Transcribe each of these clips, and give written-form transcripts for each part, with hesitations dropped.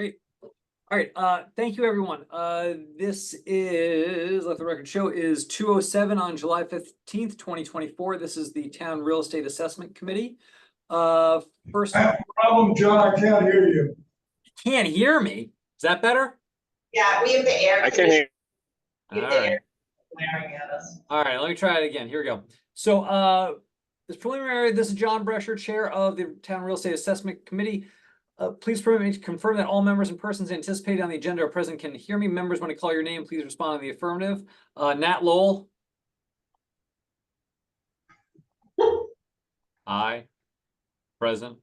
Great. All right. Thank you, everyone. This is, let the record show, is 2:07 on July 15th, 2024. This is the Town Real Estate Assessment Committee. First, I have a problem, John. I can't hear you. you can't hear me. Is that better? Yeah, we have the air. I can hear. All right. Glaring at us. All right, let me try it again. Here we go. So, this preliminary, this is John Brescher, Chair of the Town Real Estate Assessment Committee. Please permit me to confirm that all members and persons anticipated on the agenda are present. Can hear me. Members, when I call your name, please respond in the affirmative. Nat Lowell. Aye. Present.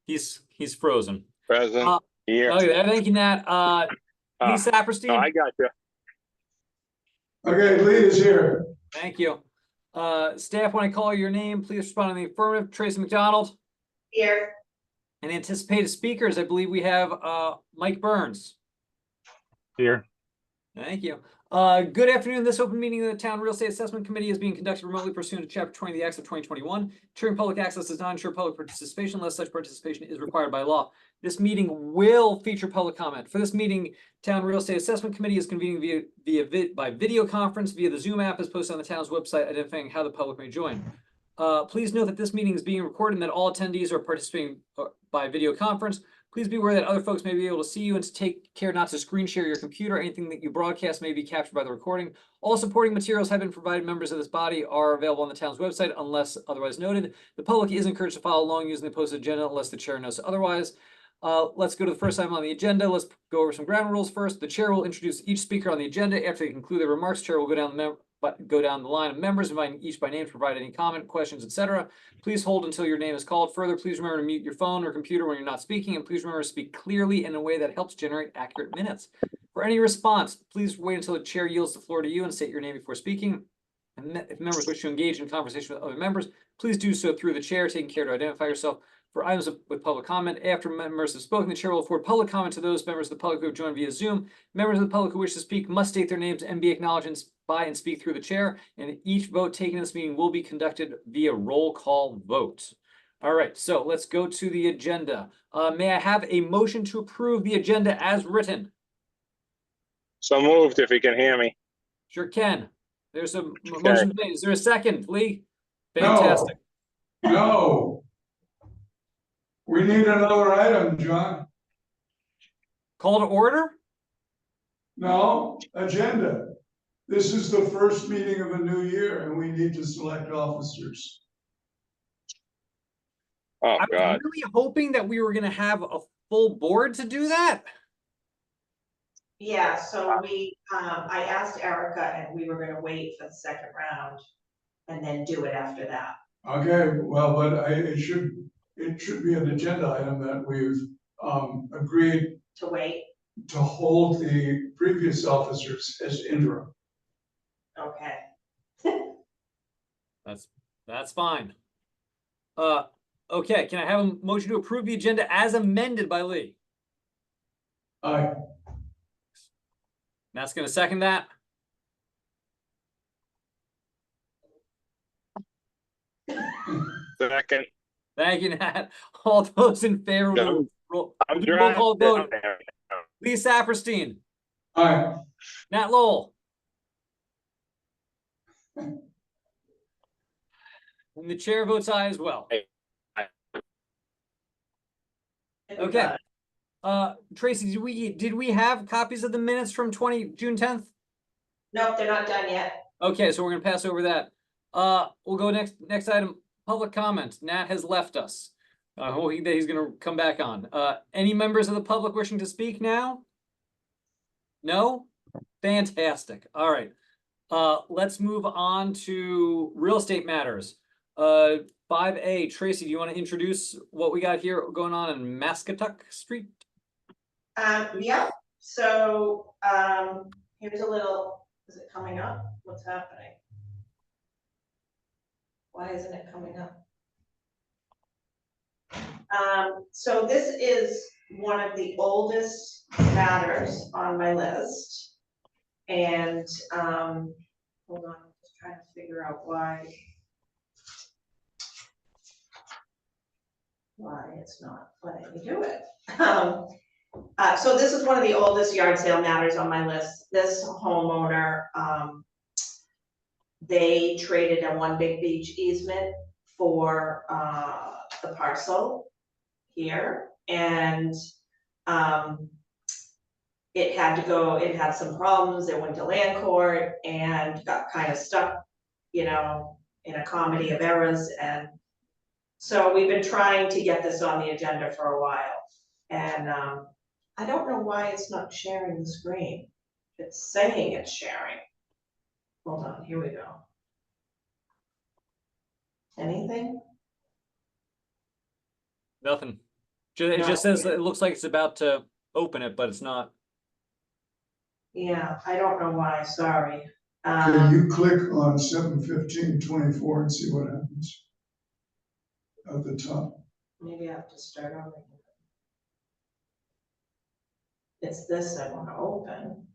He's frozen. Present here. Okay, thank you, Nat. Lee Saperstein. No, I got you. Okay, Lee is here. Thank you. Staff, when I call your name, please respond in the affirmative. Tracy McDonald. Here. And anticipated speakers, I believe we have Mike Burns. Here. Thank you. Good afternoon. This open meeting of the Town Real Estate Assessment Committee is being conducted remotely pursuant to Chapter 20 of the Acts of 2021. Ensuring public access does not ensure public participation unless such participation is required by law. This meeting will feature public comment. For this meeting, Town Real Estate Assessment Committee is convening by video conference via the Zoom app as posted on the town's website, identifying how the public may join. Please note that this meeting is being recorded and that all attendees are participating by video conference. Please be aware that other folks may be able to see you and to take care not to screen share your computer. Anything that you broadcast may be captured by the recording. All supporting materials have been provided. Members of this body are available on the town's website unless otherwise noted. The public is encouraged to follow along using the posted agenda unless the chair knows otherwise. Let's go to the first item on the agenda. Let's go over some ground rules first. The chair will introduce each speaker on the agenda. After they conclude their remarks, the chair will go down the line of members, inviting each by name to provide any comment, questions, etc. Please hold until your name is called. Further, please remember to mute your phone or computer when you're not speaking, and please remember to speak clearly in a way that helps generate accurate minutes. For any response, please wait until the chair yields the floor to you and state your name before speaking. And if members wish to engage in conversation with other members, please do so through the chair, taking care to identify yourself. For items with public comment, after members have spoken, the chair will afford public comment to those members of the public who have joined via Zoom. Members of the public who wish to speak must state their names and be acknowledged by and speak through the chair. And each vote taken in this meeting will be conducted via roll call vote. All right, so let's go to the agenda. May I have a motion to approve the agenda as written? So moved if you can hear me. Sure can. There's a motion made. Is there a second, Lee? No. Fantastic. No. We need another item, John. Call to order? No, agenda. This is the first meeting of a new year and we need to select officers. Oh, I was God. really hoping that we were going to have a full board to do that. Yeah, so I asked Erica and we were gonna wait for the second round and then do it after that. Okay, well, but it should be an agenda item that we've agreed To wait, to hold the previous officers as interim. okay. That's fine. Okay, can I have a motion to approve the agenda as amended by Lee? Aye. Matt's going to second that. Second. Thank you, Nat. All those in favor will roll call vote. Lee Saperstein, Aye. Nat Lowell. And the chair votes aye as well. Okay. Tracy, did we have copies of the minutes from June 10th? Nope, they're not done yet. Okay, so we're gonna pass over that. We'll go next item, public comment. Nat has left us. He's gonna come back on. Any members of the public wishing to speak now? No? Fantastic. All right. Let's move on to real estate matters. 5A, Tracy, do you want to introduce what we got here going on in Mascatuck Street? Yeah, so here's a little, is it coming up? What's happening? Why isn't it coming up? So this is one of the oldest matters on my list. And hold on, I'm just trying to figure out why. why it's not letting me do it. So this is one of the oldest yard sale matters on my list. This homeowner, they traded a One Big Beach easement for, the parcel here, and, it had some problems, it went to land court and got kind of stuck, you know, in a comedy of errors, and so we've been trying to get this on the agenda for a while, and, I don't know why it's not sharing the screen. It's saying it's sharing. Hold on, here we go. Anything? Nothing. It just says that it looks like it's about to open it, but it's not. Yeah, I don't know why, sorry. Can you click on 7/15/24 and see what happens? At the top. Maybe I have to start over. It's this I wanna open.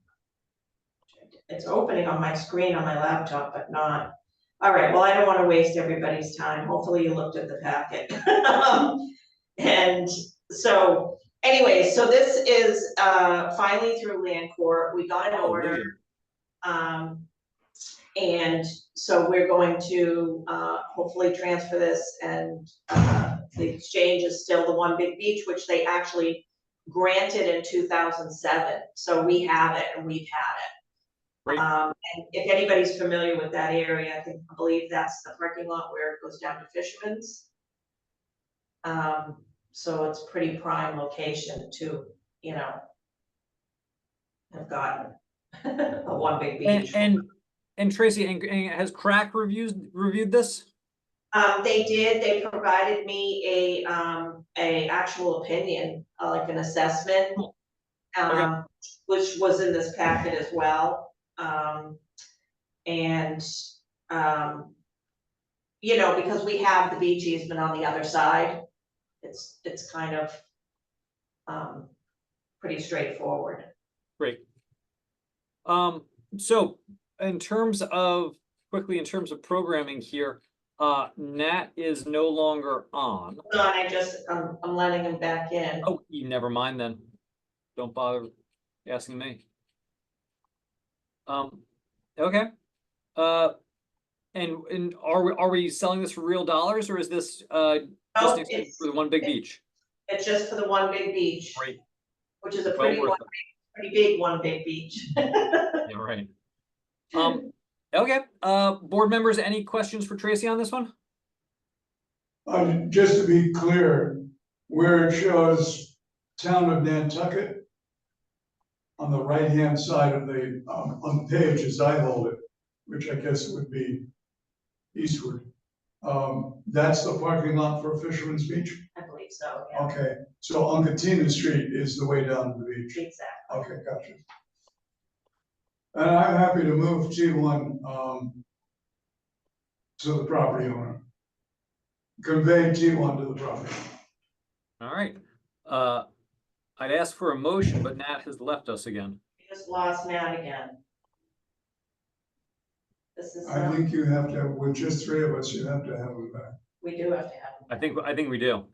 It's opening on my screen on my laptop, but not. All right, well, I don't wanna waste everybody's time. Hopefully you looked at the packet. And so, anyway, so this is finally through land court. We got an order. And so we're going to hopefully transfer this, and the exchange is still the One Big Beach, which they actually granted in 2007. So we have it and we've had it. Great. And if anybody's familiar with that area, I believe that's the parking lot where it goes down to Fisherman's. So it's pretty prime location to, you know, have gotten a One Big Beach. And Tracy, and has Crack reviewed this? They did, they provided me a actual opinion, like an assessment. Okay. Which was in this packet as well. And, you know, because we have the beach easement on the other side, it's kind of, pretty straightforward. Great. So in terms of programming here, Nat is no longer on. Hold on, I'm letting him back in. Oh, never mind then. Don't bother asking me. Okay. And are we selling this for real dollars, or is this just No, an extension for the One Big Beach? It's just for the One Big Beach. Great. Which is a Well worth pretty big One Big Beach. Yeah, right. Okay, board members, any questions for Tracy on this one? Just to be clear, where it shows town of Nantucket on the right-hand side of the, on the page as I hold it, which I guess would be eastward. That's the parking lot for Fisherman's Beach? I believe so, yeah. Okay, so Uncatina Street is the way down to the beach. Exactly. Okay, gotcha. And I'm happy to move T1 to the property owner. Convey T1 to the property owner. All right, I'd ask for a motion, but Nat has left us again. We just lost Nat again. This is, I think you have to, with just three of us, you have to have him back. we do have to have him. I think we do.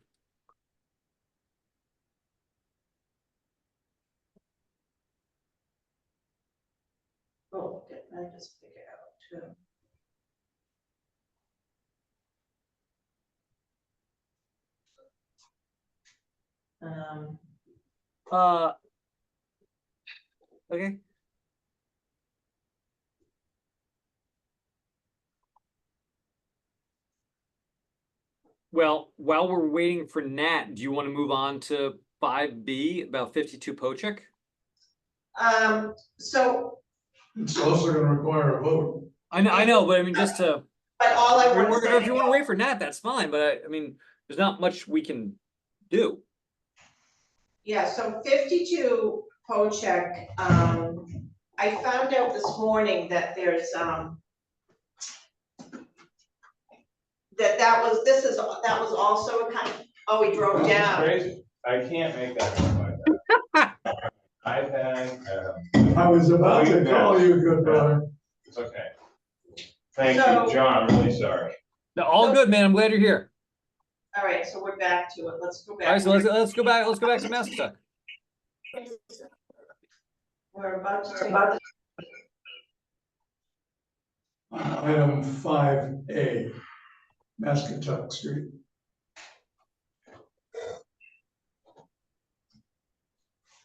Oh, did I just figure out too? Okay. Well, while we're waiting for Nat, do you want to move on to 5B about 52 Pochek? So, It's also gonna require a vote. I know, but I mean, just to, but all I want to say. if you want to wait for Nat, that's fine, but I mean, there's not much we can do. Yeah, so 52 Pochek, I found out this morning that there's, that was also a kind of, oh, he drove This is down. crazy. I can't make that look like that. iPad, I was about to call you, good brother. it's okay. Thank So- you, John, I'm really sorry. No, all good, man. I'm glad you're here. All right, so we're back to it. Let's go back. All right, so let's go back to Mascatuck. We're about to take. Item 5A, Mascatuck Street.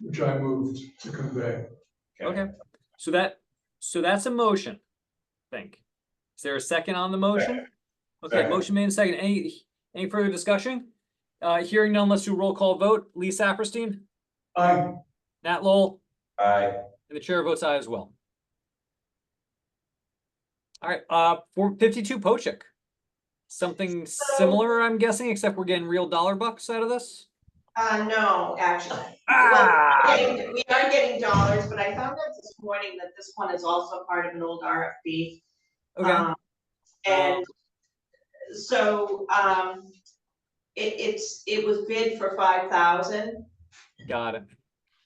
Which I moved to convey. Okay, so that's a motion, I think. Is there a second on the motion? Okay, Second. motion made and second. Any further discussion? Hearing none, let's do a roll call vote. Lee Saperstein, Aye. Nat Lowell, Aye. and the chair votes aye as well. All right, for 52 Pochik. Something similar, I'm guessing, except we're getting real dollar bucks out of this? No, actually. Ah! We are getting dollars, but I found out this morning that this one is also part of an old RFP. Okay, And so, it was bid for 5,000 got it.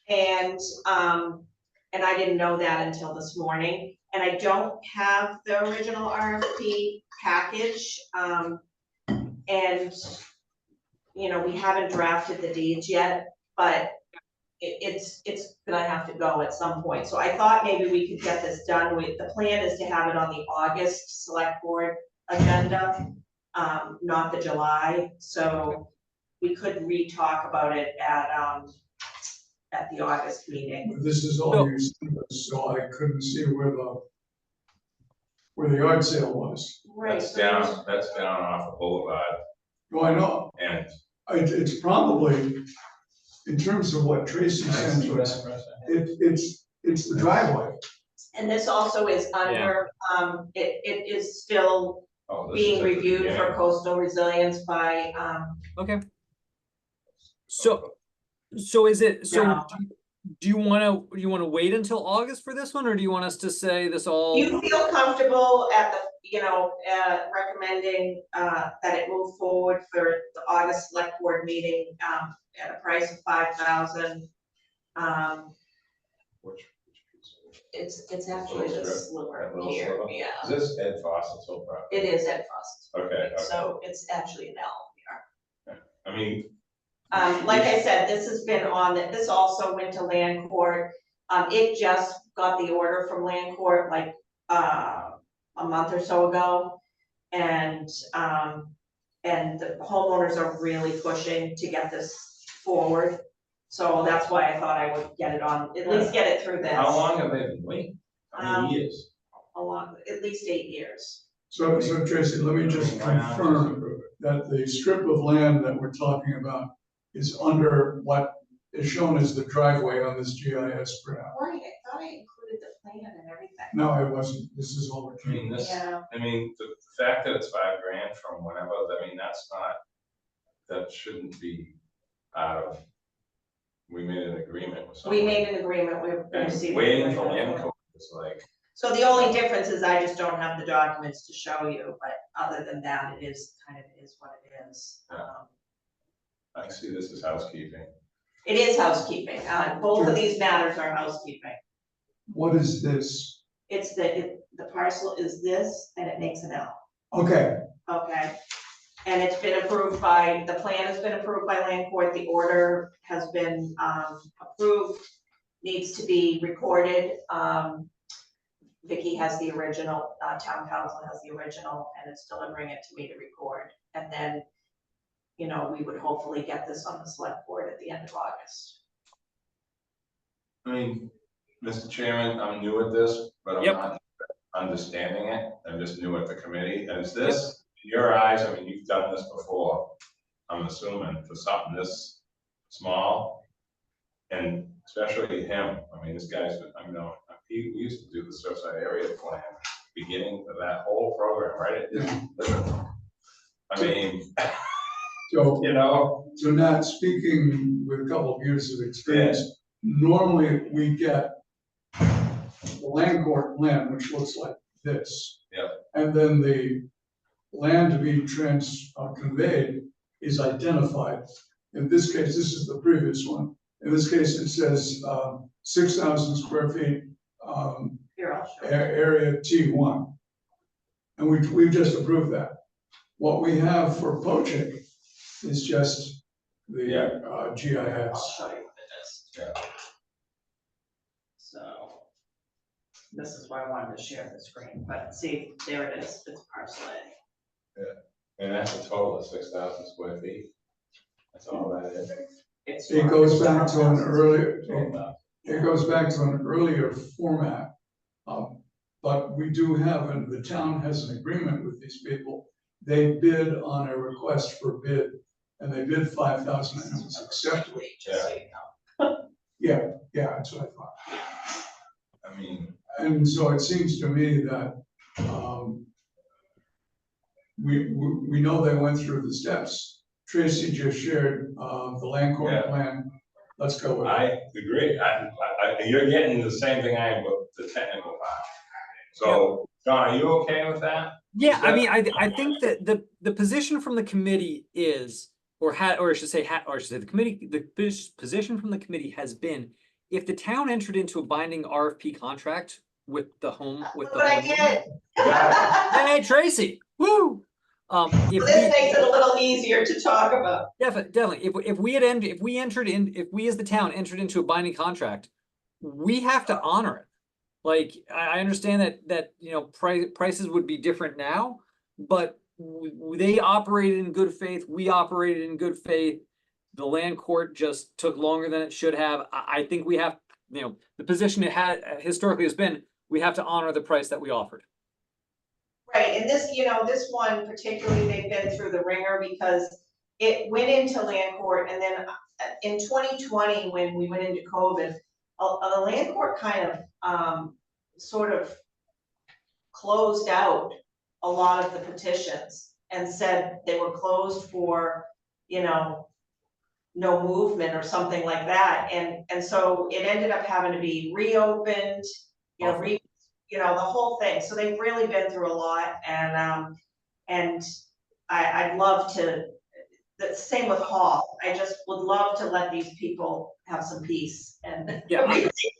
and I didn't know that until this morning. And I don't have the original RFP package, and, you know, we haven't drafted the deeds yet, but it's gonna have to go at some point. So I thought maybe we could get this done with, the plan is to have it on the August select board agenda, not the July, so we could re-talk about it at the August meeting. But this is all you sent us, so I couldn't see where the yard sale was. Right. That's so down off of Boulevard, Do I know? and It's probably, in terms of what Tracy sent to us, it's the driveway. And this also is under, it is still oh, this is being at the reviewed for beginning. coastal resilience by, Okay. So is it, so No. do you wanna wait until August for this one, or do you want us to say this all? do you feel comfortable at the, recommending, that it move forward for the August select board meeting, at a price of 5,000? Which piece? It's actually Little the strip, sliver that little here, sliver? yeah. Is this Ed Fawcett's old property? It is at first, Okay, so it's actually an L here. I mean, Like I said, this has been on, this also went to land court. It just got the order from land court like, a month or so ago. And the homeowners are really pushing to get this forward. So that's why I thought I would get it on, at least get it through this. how long have they been waiting? How many years? Along, at least 8 years. So Tracy, let me just Why not just confirm approve it? that the strip of land that we're talking about is under what is shown as the driveway on this GIS printout. Right, I thought I included the plan and everything. No, it wasn't. This is all I mean, this, Yeah, I mean, the fact that it's $5,000 from whenever, I mean, that's not, that shouldn't be out of, we made an agreement with someone. we made an agreement, we received. And waiting for land court is like, So the only difference is I just don't have the documents to show you, but other than that, it is kind of, it is what it is. I see this as housekeeping. It is housekeeping, both of these matters are housekeeping. What is this? It's the parcel is this, and it makes an L, Okay, okay? And it's been approved by, the plan has been approved by land court, the order has been, approved, needs to be recorded. Vicky has the original, town council has the original, and it's delivering it to me to record. And then, we would hopefully get this on the select board at the end of August. I mean, Mr. Chairman, I'm new at this, but I'm Yep. not understanding it. I'm just new at the committee. Is this, in your eyes, I mean, you've done this before, I'm assuming, for something this small? And especially him, I mean, this guy's, we used to do the Surfside area plan, beginning of that whole program, right? It didn't, I mean, so, you Nat, speaking with a couple of years of experience, normally we get the land court plan, which looks like this. Yeah. And then the land to be conveyed is identified. In this case, this is the previous one. In this case, it says 6,000 square feet, Here, I'll show you. area T1. And we've just approved that. What we have for Pochik is just the Yeah. I'll GIS. show you what it is. Yeah. So. This is why I wanted to share the screen, but see, there it is, it's parcel A. And that's a total of 6,000 square feet. That's all that is. It goes back to an earlier, Total. it goes back to an earlier format. But we do have, and the town has an agreement with these people. They bid on a request for bid, and they bid 5,000 and it was accepted. Just so you know. Yeah, that's what I thought. I mean, And so it seems to me that, we know they went through the steps. Tracy just shared, the land court Yeah. plan. Let's go with it. I agree. You're getting the same thing I am with the technical part. So, John, are you okay with that? Yeah, I mean, I think that the position from the committee is, or I should say the committee, the position from the committee has been, if the town entered into a binding RFP contract with the home, with the But I homeowner. did. Hey, Tracy, woo! If This we, makes it a little easier to talk about. definitely, if we as the town entered into a binding contract, we have to honor it. Like, I understand that, you know, prices would be different now, but they operated in good faith, we operated in good faith. The land court just took longer than it should have. I think we have, you know, the position it had historically has been, we have to honor the price that we offered. Right, and this, you know, this one particularly, they've been through the ringer because it went into land court, and then in 2020, when we went into COVID, the land court kind of sort of closed out a lot of the petitions and said they were closed for, you know, no movement or something like that, and so it ended up having to be reopened, you know, the whole thing. So they've really been through a lot, and I'd love to. The same with Hall. I just would love to let these people have some peace and Yeah, receive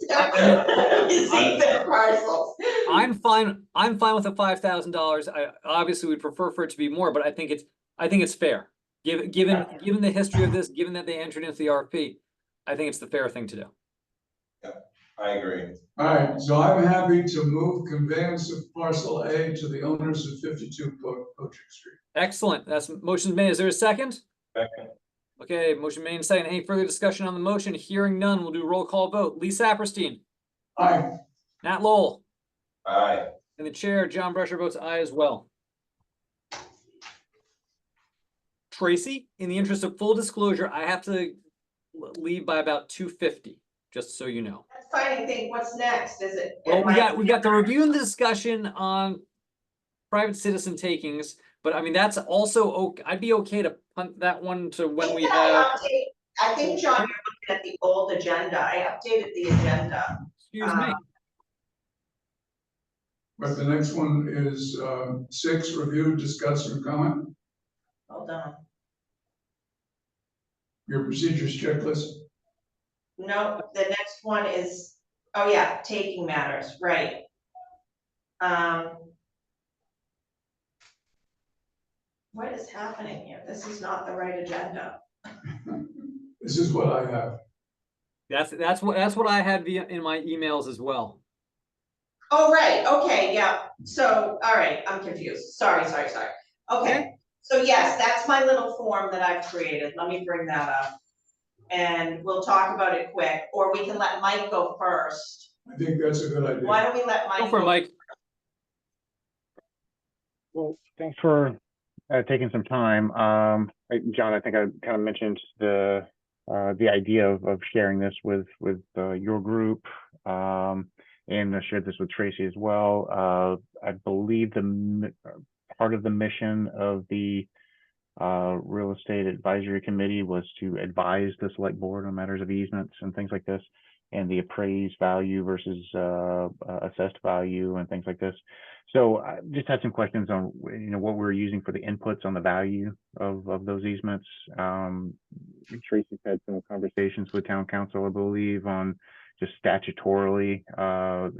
their parcels. I'm fine with the $5,000. I obviously would prefer for it to be more, but I think it's fair. Given the history of this, given that they entered into the RFP, I think it's the fair thing to do. I agree. All right, so I'm happy to move conveyance of parcel A to the owners of 52 Poaching Street. Excellent. That's motion made. Is there a second? Second. Okay, motion made and second. Any further discussion on the motion? Hearing none, we'll do roll call vote. Lee Saperstein, Aye. Nat Lowell, Aye. and the chair, John Brescher, votes aye as well. Tracy, in the interest of full disclosure, I have to leave by about 2:50, just so you know. That's fine. I think, what's next? Is it? Well, we got the review and the discussion on private citizen takings, but I mean, that's also okay. I'd be okay to punt that one to when we have. I think, John, you're looking at the old agenda. I updated the agenda. Excuse me. But the next one is 6, review, discuss, and comment. Hold on. Your procedures checklist. No, the next one is, oh yeah, taking matters, right. What is happening here? This is not the right agenda. This is what I have. That's what I had in my emails as well. Oh, right, okay, yeah, so, all right, I'm confused, sorry. Okay, so yes, that's my little form that I've created, let me bring that up. And we'll talk about it quick, or we can let Mike go first. I think that's a good idea. Why don't we let Mike Go for it, Mike. Well, thanks for taking some time. John, I think I kind of mentioned the idea of sharing this with your group, and I shared this with Tracy as well. I believe part of the mission of the Real Estate Advisory Committee was to advise the select board on matters of easements and things like this, and the appraised value versus assessed value and things like this. So I just had some questions on, you know, what we're using for the inputs on the value of those easements. Tracy's had some conversations with town council, I believe, on just statutorily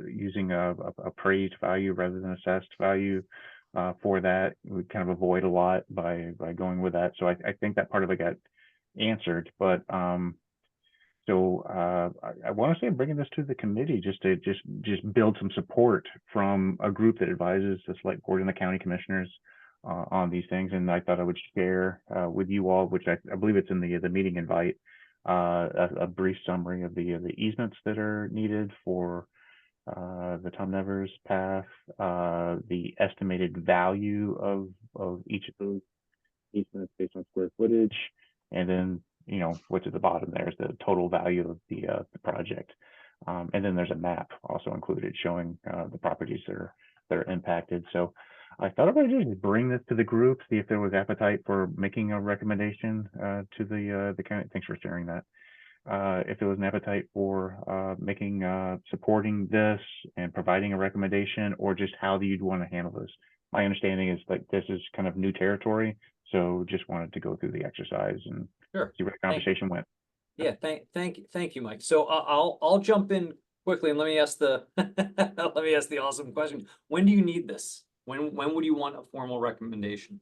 using a appraised value rather than assessed value. for that. We kind of avoid a lot by going with that. So I think that part of it got answered, but so I want to say I'm bringing this to the committee just to just build some support from a group that advises the select board and the county commissioners on these things. And I thought I would share with you all, which I believe it's in the meeting invite, a brief summary of the easements that are needed for the Tom Nevers path, the estimated value of each of those easements based on square footage, and then what's at the bottom there is the total value of the project, and then there's a map also included showing the properties that are impacted. So I thought I would just bring this to the group, see if there was appetite for making a recommendation to the county. Thanks for sharing that. If there was an appetite for making supporting this and providing a recommendation, or just how you'd want to handle this. My understanding is like this is kind of new territory, so just wanted to go through the exercise and Sure. see where the conversation went. Yeah, thank you, Mike. So I'll jump in quickly and let me ask the let me ask the awesome question. When do you need this? When would you want a formal recommendation?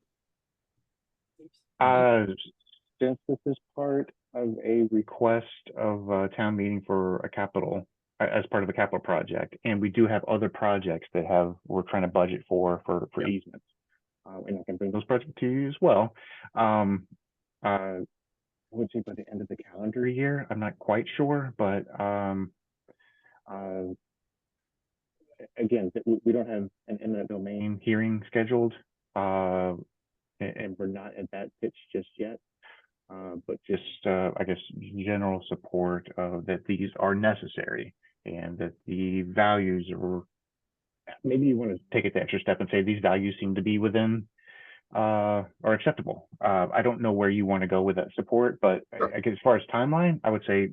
Since this is part of a request of a town meeting for a capital, as part of a capital project, and we do have other projects that we're trying to budget for Yep. easements, and I can bring those projects to you as well. I would say by the end of the calendar year. I'm not quite sure, but again, we don't have an eminent domain hearing scheduled, and we're not at that pitch just yet. But just, I guess, general support that these are necessary and that the values are, maybe you want to take it the extra step and say these values seem to be within are acceptable. I don't know where you want to go with that support, but I guess as far as timeline, I would say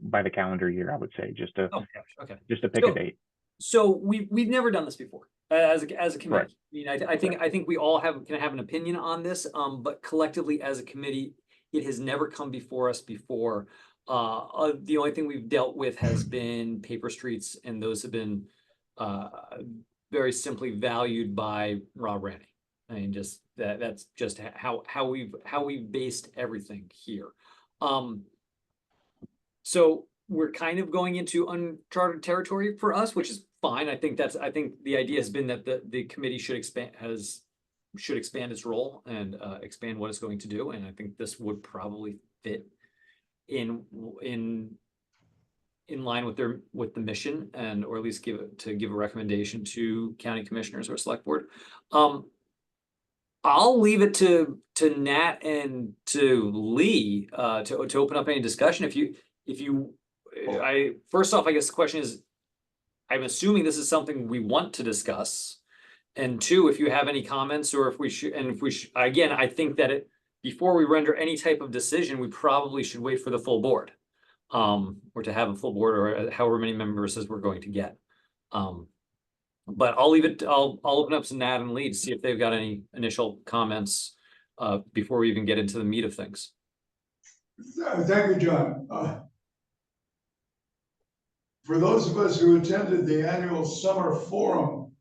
by the calendar year, I would say just to Oh gosh, okay. just to pick a date. So we've never done this before as a committee. Right. I mean, I think we all can have an opinion on this, but collectively as a committee, it has never come before us before. The only thing we've dealt with has been paper streets, and those have been very simply valued by Rob Raney. I mean, just that's just how we've based everything here. So we're kind of going into uncharted territory for us, which is fine. I think the idea has been that the committee should expand its role and expand what it's going to do. And I think this would probably fit in line with the mission, and or at least give a recommendation to county commissioners or select board. I'll leave it to Nat and to Lee to open up any discussion. First off, I guess the question is, I'm assuming this is something we want to discuss. And two, if you have any comments, or if we should, again, I think that before we render any type of decision, we probably should wait for the full board. Or to have a full board, or however many members as we're going to get. But I'll open up to Nat and Lee to see if they've got any initial comments before we even get into the meat of things. Thank you, John. For those of us who attended the annual summer forum,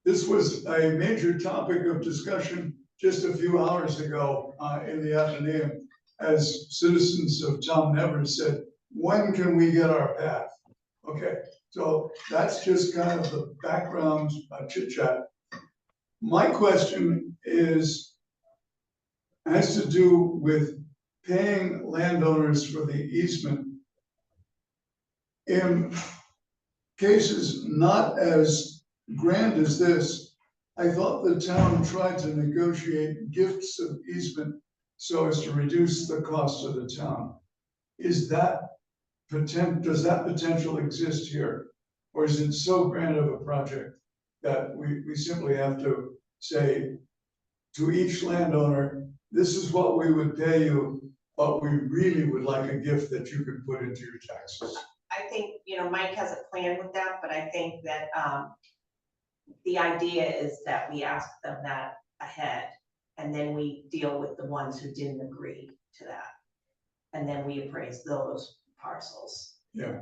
this was a major topic of discussion just a few hours ago in the afternoon, as citizens of Tom Nevers said, when can we get our path? Okay, so that's just kind of the background chit chat. My question has to do with paying landowners for the easement in cases not as grand as this. I thought the town tried to negotiate gifts of easement so as to reduce the cost of the town. Does that potential exist here? Or is it so grand of a project that we simply have to say to each landowner, this is what we would pay you, but we really would like a gift that you can put into your taxes? I think, Mike has a plan with that, but I think that the idea is that we ask them that ahead, and then we deal with the ones who didn't agree to that. And then we appraise those parcels. Yeah.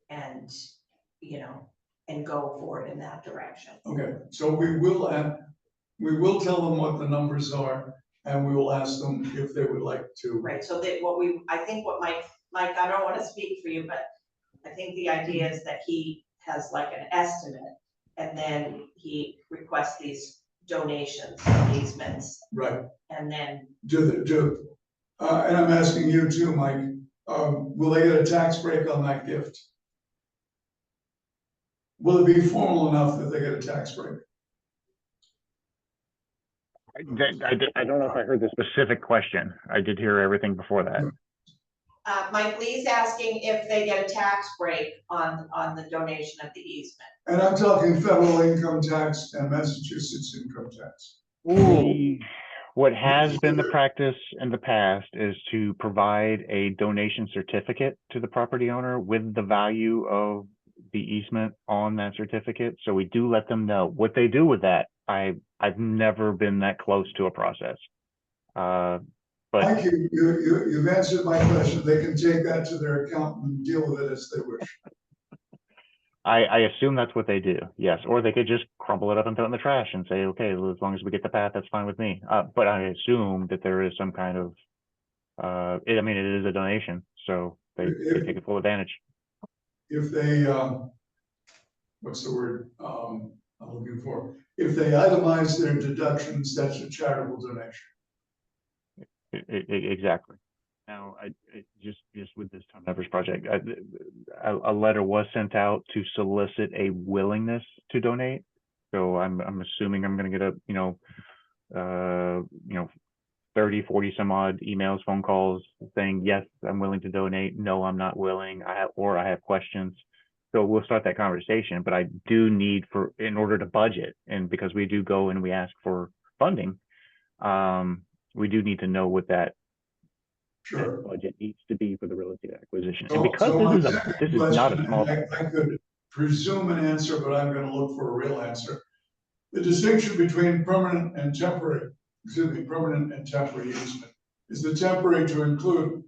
And, and go forward in that direction. Okay, so we will tell them what the numbers are, and we will ask them if they would like to. Right, so that I think what Mike, I don't wanna speak for you, but I think the idea is that he has like an estimate, and then he requests these donations, easements, Right, and then, and I'm asking you too, Mike, will they get a tax break on that gift? Will it be formal enough that they get a tax break? I don't know if I heard the specific question. I did hear everything before that. Mike Lee's asking if they get a tax break on the donation of the easement. And I'm talking federal income tax and Massachusetts income tax. What has been the practice in the past is to provide a donation certificate to the property owner with the value of the easement on that certificate. So we do let them know what they do with that. I've never been that close to a process. But Thank you. You've answered my question. They can take that to their accountant and deal with it as they wish. I assume that's what they do, yes. Or they could just crumple it up and throw it in the trash and say, okay, well, as long as we get the path, that's fine with me. But I assume that there is some kind of, I mean, it is a donation, so they take full advantage. If they, what's the word I'm looking for? If they itemize their deductions, that's a charitable donation. Exactly. Now, just with this Town Evers project, a letter was sent out to solicit a willingness to donate. So I'm assuming I'm going to get a 30, 40 some odd emails, phone calls saying yes, I'm willing to donate. No, I'm not willing. I have questions. So we'll start that conversation. But I do need in order to budget, and because we do go and we ask for funding, we do need to know what that budget needs to be for the real estate acquisition. And because this is not a small. I could presume an answer, but I'm going to look for a real answer. The distinction between permanent and temporary easement is the temporary to include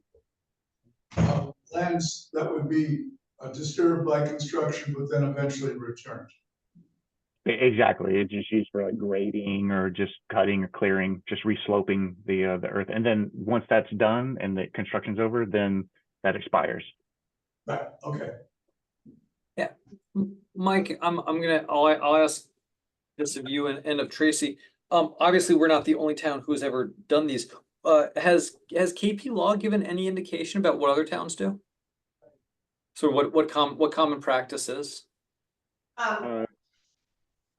lands that would be disturbed by construction, but then eventually returned. Exactly. It's just used for like grading or just cutting or clearing, just resloping the earth. And then once that's done and the construction's over, then that expires. Right, okay. Yeah, Mike, I'll ask this of you and of Tracy. Obviously, we're not the only town who has ever done these. Has KP Law given any indication about what other towns do? So what common practice is?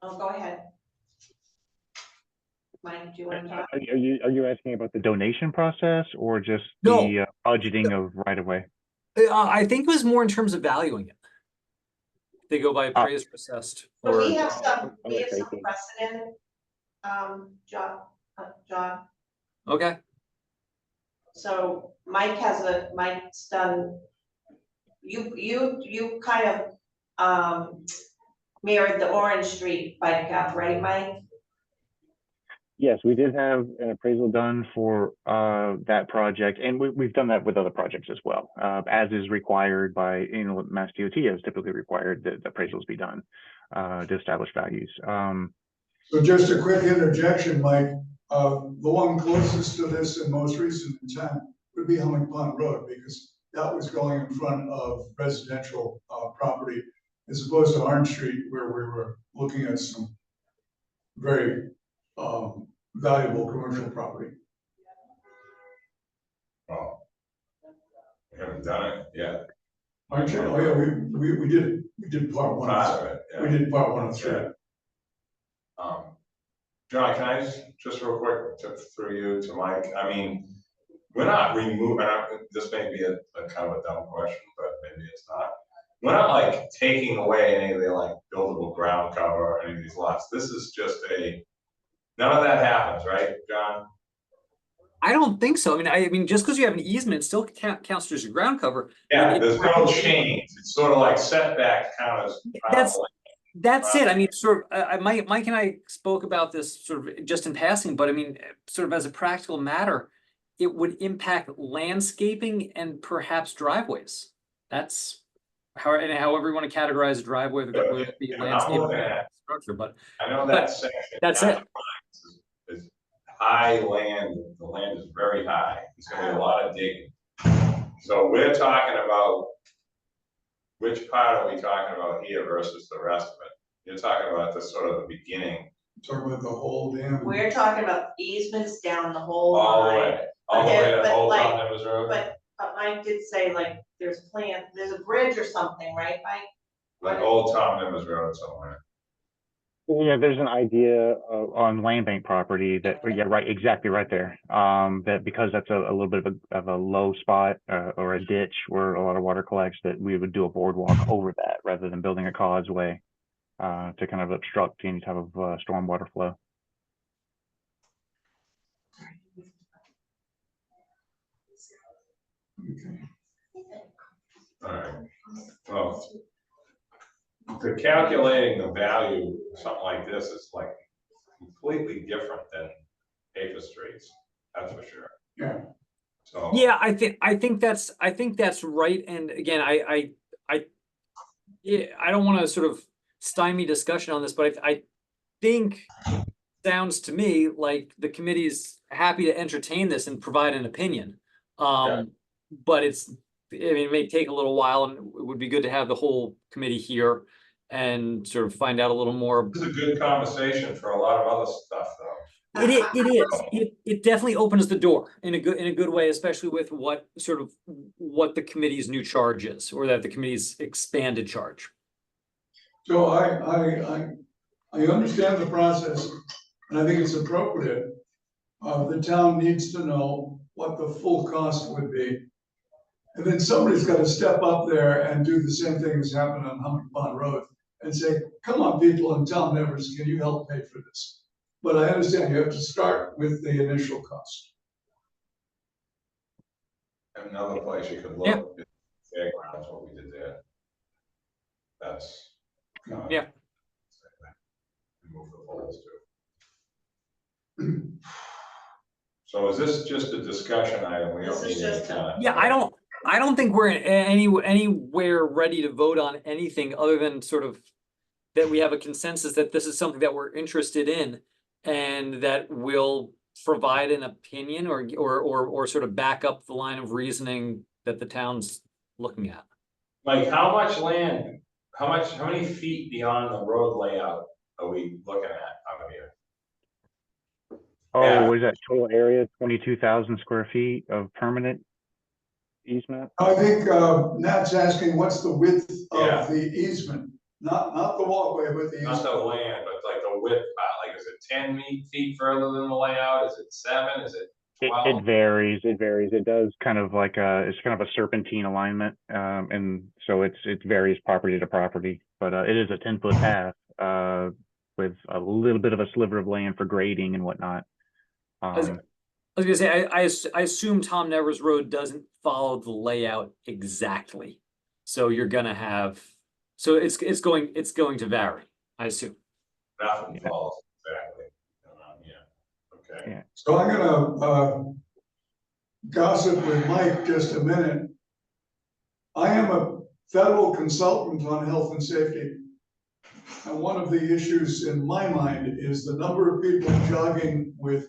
Go ahead. Mike, do you want to talk? Are you asking about the donation process or just No. the budgeting of right of way? I think it was more in terms of valuing it. They go by appraised, assessed. So we have some precedent, John. Okay. So Mike's done, you kind of mirrored the Orange Street bike path, right, Mike? Yes, we did have an appraisal done for that project, and we've done that with other projects as well, as is required by, Mass DOT has typically required that appraisals be done to establish values. So just a quick interjection, Mike. The one closest to this and most recent in time would be Humming Pond Road, because that was going in front of residential property, as opposed to Orange Street, where we were looking at some very valuable commercial property. Oh. We haven't done it yet. Aren't you? Oh yeah, we did part one. Part of it, yeah. We did part 1 of 3. Yeah. John, can I just real quick through you to Mike? I mean, we're not removing, this may be a kind of a dumb question, but maybe it's not. We're not like taking away any of the like buildable ground cover or any of these lots. This is just none of that happens, right, John? I don't think so. I mean, just because you have an easement, it still counts as your ground cover. Yeah, there's no change. It's sort of like setback count as. That's it. I mean, sort of, Mike and I spoke about this sort of just in passing, but I mean, sort of as a practical matter, it would impact landscaping and perhaps driveways. That's however you want to categorize a driveway, whether it be Yeah, I'm landscape looking or at- structure, but I know But that section. that's down it. the lines is high land, the land is very high, it's gonna be a lot of digging. So we're talking about, which part are we talking about here versus the rest of it? You're talking about the sort of the beginning, Talking about the whole damn. We're talking about easements down the whole all the line. way, all the way to But Old like- Town Evers Road? But Mike did say like, there's a bridge or something, right, Mike? Like Old Town Evers Road somewhere. Yeah, there's an idea on land bank property that, yeah, right, exactly right there. That because that's a little bit of a low spot or a ditch where a lot of water collects, that we would do a boardwalk over that rather than building a causeway to kind of obstruct any type of stormwater flow. Okay. Alright, well, the calculating the value, of something like this is like completely different than paper streets, that's for sure. Yeah. So. yeah, I think that's right. And again, yeah, I don't want to sort of stymie discussion on this, but I think sounds to me like the committee's happy to entertain this and provide an opinion. But it may take a little while, and it would be good to have the whole committee here and sort of find out a little more. This is a good conversation for a lot of other stuff, though. It is. It definitely opens the door in a good way, especially with what the committee's new charge is, or that the committee's expanded charge. So I understand the process, and I think it's appropriate. The town needs to know what the full cost would be. And then somebody's got to step up there and do the same thing as happened on Humming Pond Road and say, come on, people in Town Evers, can you help pay for this? But I understand you have to start with the initial cost. Another place you could Yeah. look, is fairgrounds, what we did there. That's. Yeah. Remove the poles too. So is this just a discussion item? We don't This is need any just a- kind of. Yeah, I don't think we're anywhere ready to vote on anything other than sort of that we have a consensus that this is something that we're interested in, and that will provide an opinion or sort of back up the line of reasoning that the town's looking at. Like, how much land, how many feet beyond the road layout are we looking at out of here? Oh, Yeah. was that total area 22,000 square feet of permanent easement? I think Nat's asking, what's the width Yeah. of the easement? Not the walkway, but the Not the easement. land, but like the width, like, is it 10 feet further than the layout? Is it 7? Is it It 12? varies. It varies. It does kind of like it's kind of a serpentine alignment, and so it varies property to property. But it is a 10-foot path with a little bit of a sliver of land for grading and whatnot. I was gonna say, I assume Tom Nevers Road doesn't follow the layout exactly. So you're gonna have, so it's going to vary, I assume. Nothing falls exactly around here. Okay. Yeah. So I'm gonna gossip with Mike just a minute. I am a federal consultant on health and safety. And one of the issues in my mind is the number of people jogging with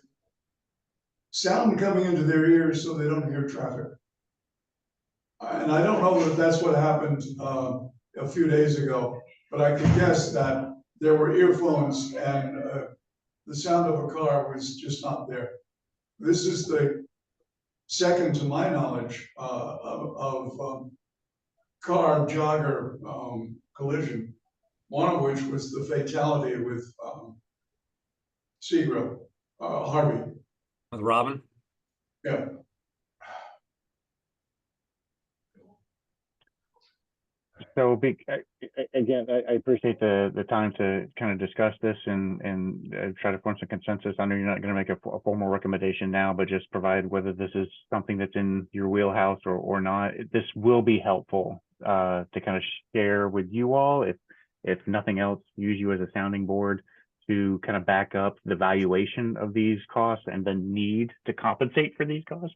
sound coming into their ears so they don't hear traffic. And I don't know if that's what happened a few days ago, but I can guess that there were earphones and the sound of a car was just not there. This is the second, to my knowledge, of car jogger collision. One of which was the fatality with Seagram, Harvey. With Robin? Yeah. So again, I appreciate the time to kind of discuss this and try to form some consensus. I know you're not going to make a formal recommendation now, but just provide whether this is something that's in your wheelhouse or not. This will be helpful to kind of share with you all. If nothing else, use you as a sounding board to kind of back up the valuation of these costs and the need to compensate for these costs.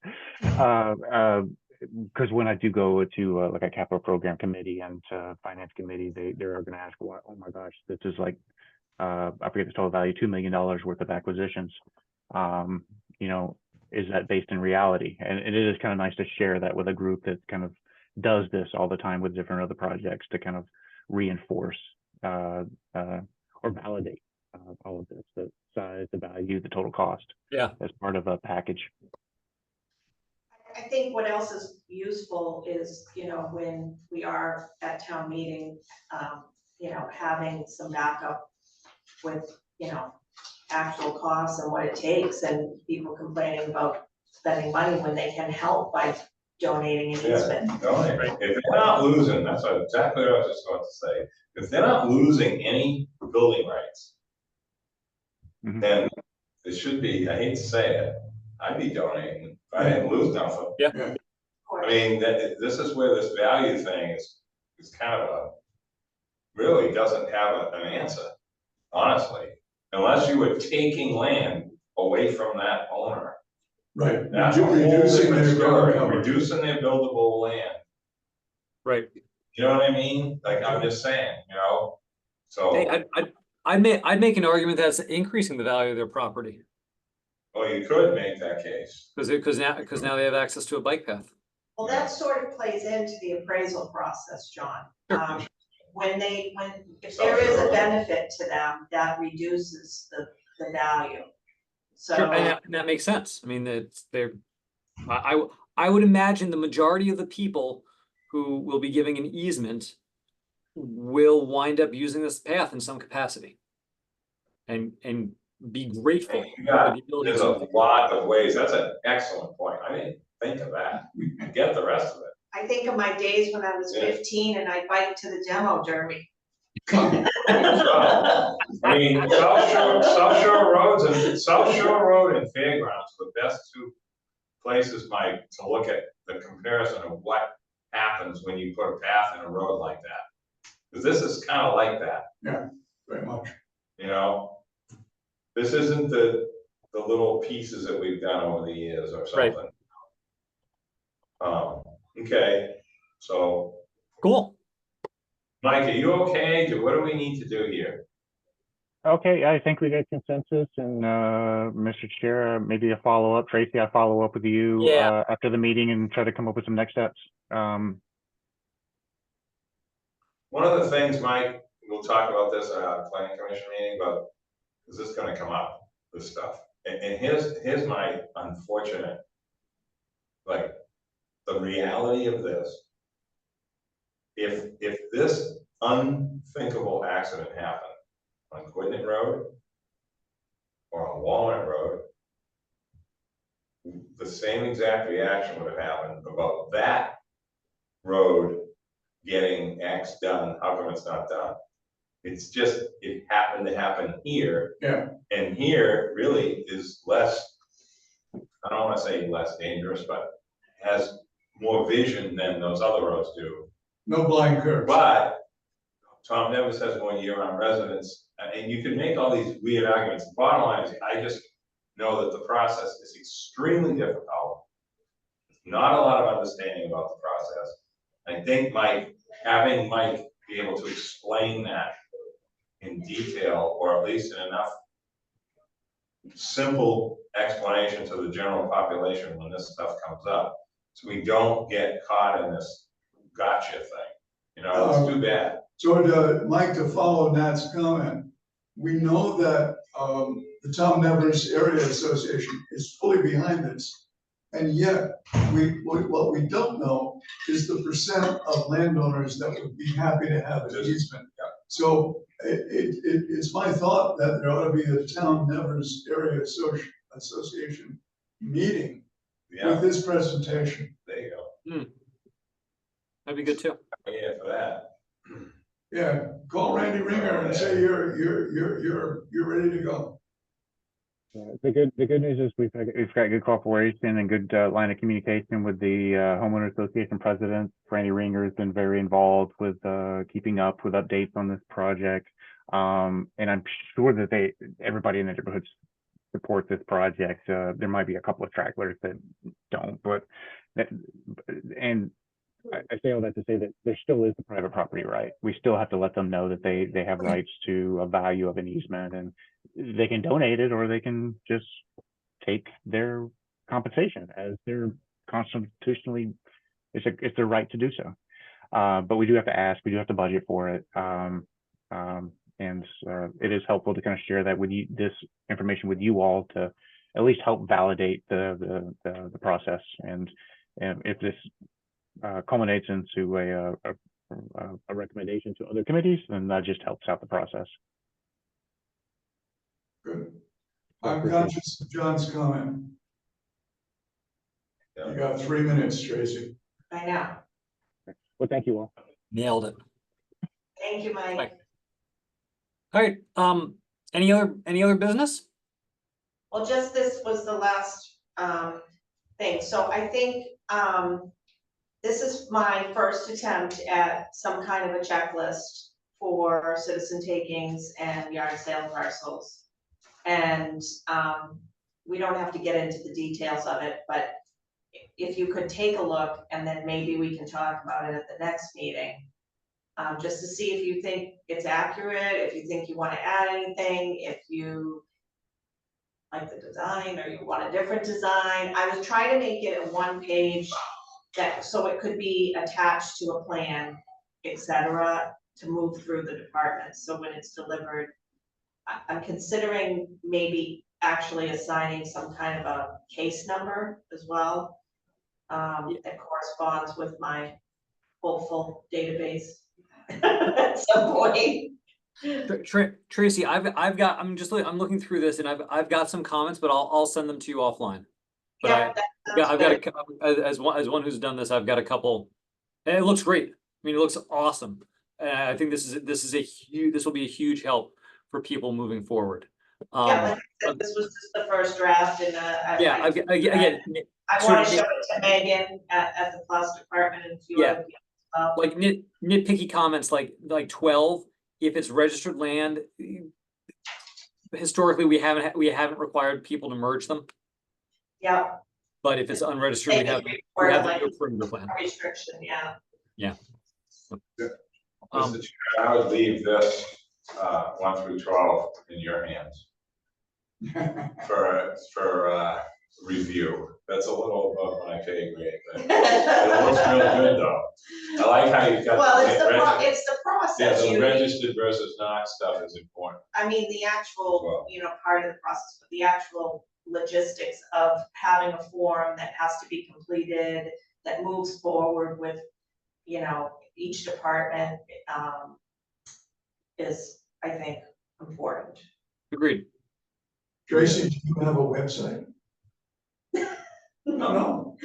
because when I do go to like a capital program committee and finance committee, they're going to ask, "What? Oh my gosh, this is like, I forget the total value, $2 million worth of acquisitions." You know, is that based in reality? And it is kind of nice to share that with a group that kind of does this all the time with different other projects to kind of reinforce or validate all of this, the size, the value, the total cost. Yeah. As part of a package. I think what else is useful is, when we are at town meeting, having some backup with, actual costs and what it takes, and people complaining about spending money when they can help by donating an easement. If they're not losing, that's exactly what I was just about to say, if they're not losing any building rights, Mhm. then it should be, I hate to say it, I'd be donating if I didn't lose nothing. Yeah. Of course. I mean, this is where this value thing is kind of really doesn't have an answer, honestly. Unless you were taking land away from that owner. Right, That's a whole reducing different their story, ground cover. reducing their buildable land. Right. You know what I mean? Like, I'm just saying, so, Hey, I'd make an argument that's increasing the value of their property, well, you could make that case. because now they have access to a bike path. Well, that sort of plays into the appraisal process, John. Sure. If there is a benefit to them, that reduces the value. So. Sure, and that makes sense. I mean, I would imagine the majority of the people who will be giving an easement will wind up using this path in some capacity. And be grateful. Yeah, for the ability there's to- a lot of ways, that's an excellent point, I didn't think of that, I get the rest of it. I think of my days when I was Yeah. 15 and I biked to the demo derby. I mean, South Shore Road and Fairgrounds are the best two places, Mike, to look at the comparison of what happens when you put a path in a road like that. Because this is kind of like that, Very much. This isn't the little pieces that we've done over the years or Right. something. Okay, so, Cool. Mike, are you okay? What do we need to do here? Okay, I think we got consensus, and Mr. Chair, maybe a follow-up. Tracy, I follow up with you Yeah. after the meeting and try to come up with some next steps. One of the things, Mike, we'll talk about this at our planning commission meeting, but is this gonna come up, this stuff? And here's my unfortunate, like, the reality of this. If this unthinkable accident happened on Quidnet Road or on Walnut Road, the same exact reaction would have happened about that road getting X done. How come it's not done? It's just, it happened to happen here. Yeah. And here really is less, I don't wanna say less dangerous, but has more vision than those other roads do. No blind curves. But Tom Nevis has more year-round residents, and you can make all these weird arguments. The bottom line is, I just know that the process is extremely difficult. Not a lot of understanding about the process. I think having Mike be able to explain that in detail, or at least in enough simple explanation to the general population when this stuff comes up, so we don't get caught in this gotcha thing. It's too bad. So Mike, to follow Nat's comment, we know that the Tom Nevers Area Association is fully behind this. And yet, what we don't know is the percent of landowners that would be happy to have an easement. So it's my thought that there ought to be a Town Nevers Area Association meeting Yeah, with this presentation. there you go. That'd be good too. Yeah, for that. Yeah, call Randy Ringer and say you're ready to go. The good news is we've got good cooperation and good line of communication with the homeowner association president. Randy Ringer has been very involved with keeping up with updates on this project, and I'm sure that everybody in the neighborhood's support this project. There might be a couple of stragglers that don't, but and I say all that to say that there still is the private property right. We still have to let them know that they have rights to a value of an easement, and they can donate it or they can just take their compensation as their constitutionally, it's their right to do so. But we do have to ask, we do have to budget for it. And it is helpful to kind of share that with you, this information with you all, to at least help validate the process. And if this culminates into a recommendation to other committees, then that just helps out the process. Good. I'm conscious of John's comment. You got 3 minutes, Tracy. I know. Well, thank you all. Nailed it. Thank you, Mike. Mike. All right, any other business? Well, just this was the last thing. So I think this is my first attempt at some kind of a checklist for citizen takings and yard sale parcels. And we don't have to get into the details of it, but if you could take a look, and then maybe we can talk about it at the next meeting. Just to see if you think it's accurate, if you think you want to add anything, if you like the design or you want a different design. I was trying to make it a 1-page that, so it could be attached to a plan, etc., to move through the departments. So when it's delivered, I'm considering maybe actually assigning some kind of a case number as well, that corresponds with my hopeful database at some point. Tracy, I've got, I'm looking through this, and I've got some comments, but I'll send them to you offline. But Yeah, I've got as one who's done this, I've got a couple, and it looks great. I mean, it looks awesome. And I think this will be a huge help for people moving forward. yeah, like I said, this was just the first draft, and I want to show it to Megan at the Plus department and a few other people as well. Like nitpicky comments, like 12. If it's registered land, historically we haven't required people to merge them. Yeah. But if it's unregistered, we have like the perimeter plan. restriction, yeah. Yeah. Mr. Chair, I would leave this 1 through 12 in your hands for review. That's a little above my pay grade, but it looks really good though. I like how you've got. Well, it's the process. Yeah, the registered versus not stuff is important. I mean, the actual, part of the process, but the actual logistics of having a form that has to be completed, that moves forward with, each department, is, I think, important. Agreed. Tracy, do you have a website? No.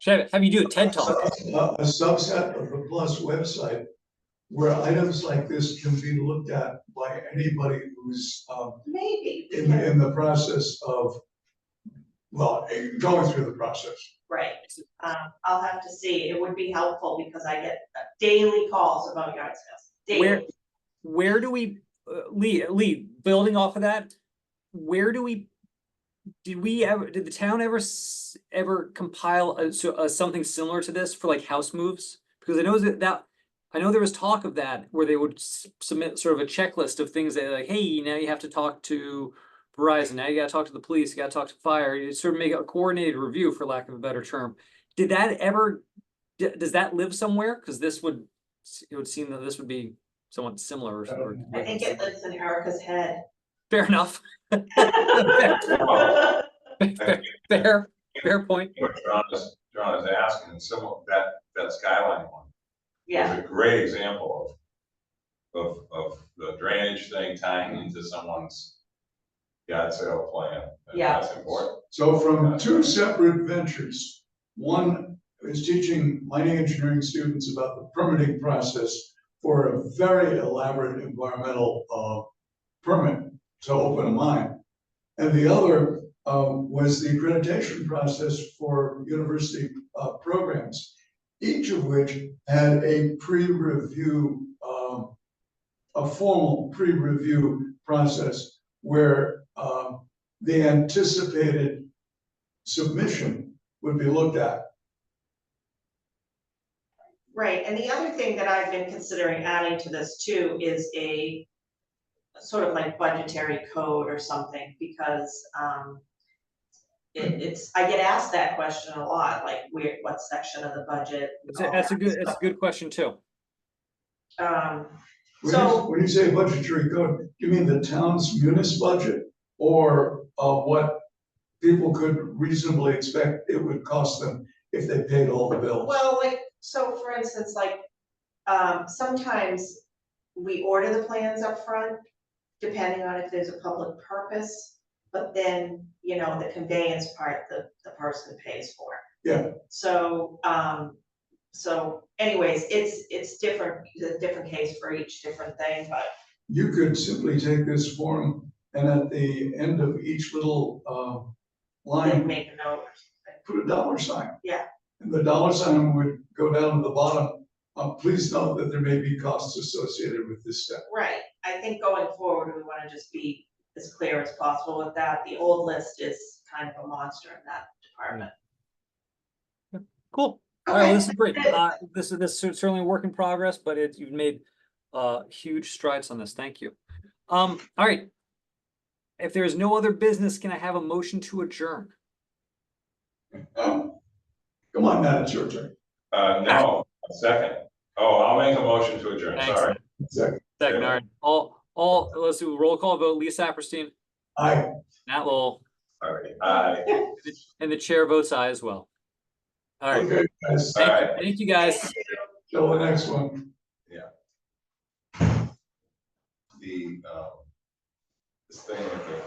Have you do a TED Talk? A subset of the Plus website where items like this can be looked at by anybody who's Maybe. in the process of, going through the process. Right. I'll have to see. It would be helpful because I get daily calls about yard sales. Daily. Where do we, Lee, building off of that, did the town ever compile something similar to this for like house moves? Because I know there was talk of that, where they would submit sort of a checklist of things that, like, hey, now you have to talk to Verizon, now you gotta talk to the police, you gotta talk to fire, you sort of make a coordinated review, for lack of a better term. Does that live somewhere? Because it would seem that this would be somewhat similar. I think it lives in Erica's head. Fair enough. Fair point. What John is asking, similar, that Skyline one. Yeah. Is a great example of the drainage thing tying into someone's yard sale plan. And Yeah. that's important. So from 2 separate ventures, one is teaching mining engineering students about the permitting process for a very elaborate environmental permit to open a mine. And the other was the accreditation process for university programs, each of which had a pre-review, a formal pre-review process where the anticipated submission would be looked at. Right, and the other thing that I've been considering adding to this too is a sort of like budgetary code or something, because I get asked that question a lot, like what section of the budget. and all That's a that good, it's stuff. a good question too. Um, When So- when you say budgetary code, you mean the town's municipal budget? Or what people could reasonably expect it would cost them if they paid all the bills? well, like, so for instance, like, sometimes we order the plans up front, depending on if there's a public purpose, but then, you know, the conveyance part, the person pays for. Yeah. So anyways, it's different, a different case for each different thing, but You could simply take this form and at the end of each little line, make a note or something. put a dollar sign. Yeah. And the dollar sign would go down to the bottom. Please note that there may be costs associated with this step. Right, I think going forward, we wanna just be as clear as possible with that. The old list is kind of a monster in that department. Cool. All right, well, this is Okay. great. This is certainly a work in progress, but you've made huge strides on this. Thank you. All right. If there is no other business, can I have a motion to adjourn? Come on, Matt, it's your turn. No, a second. Oh, I'll make a motion to adjourn, Thanks. sorry. Second. Second, all right. Let's do a roll call vote. Lisa Apperstein, Aye. Nat Lowell, All right, aye. and the chair votes aye as well. All right. Okay, guys, All right. Thank you, guys. till the next one. The, this thing with the